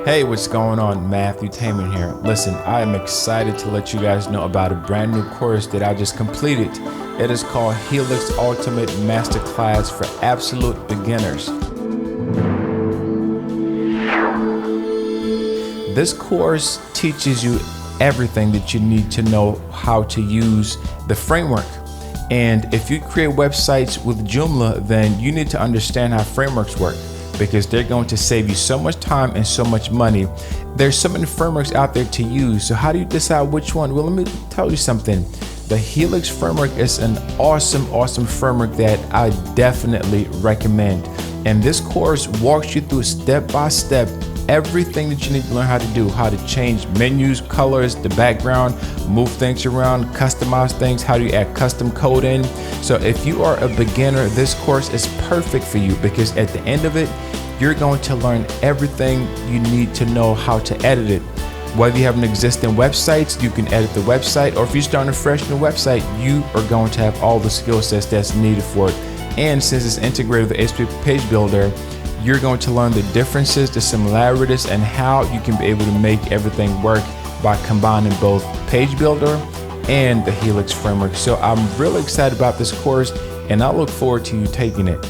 Hey, what's going on? Matthew Taman here. Listen, I am excited to let you guys know about a brand new course that I just completed. It is called Helix Ultimate Masterclass for Absolute Beginners. This course teaches you everything that you need to know how to use the framework. And if you create websites with Joomla, then you need to understand how frameworks work, because they're going to save you so much time and so much money. There's so many frameworks out there to use. So how do you decide which one? Well, let me tell you something. The Helix framework is an awesome framework that I definitely recommend. And this course walks you through step by step everything that you need to learn how to do, how to change menus, colors, the background, move things around, customize things, how do you add custom code in. So if you are a beginner, this course is perfect for you, because at the end of it, you're going to learn everything you need to know how to edit it. Whether you have an existing website, you can edit the website, or if you're starting a fresh new website, you are going to have all the skill sets that's needed for it. And since it's integrated with the HTTP page builder, you're going to learn the differences, the similarities, and how you can be able to make everything work by combining both Page Builder and the Helix framework. So I'm really excited about this course, and I look forward to you taking it.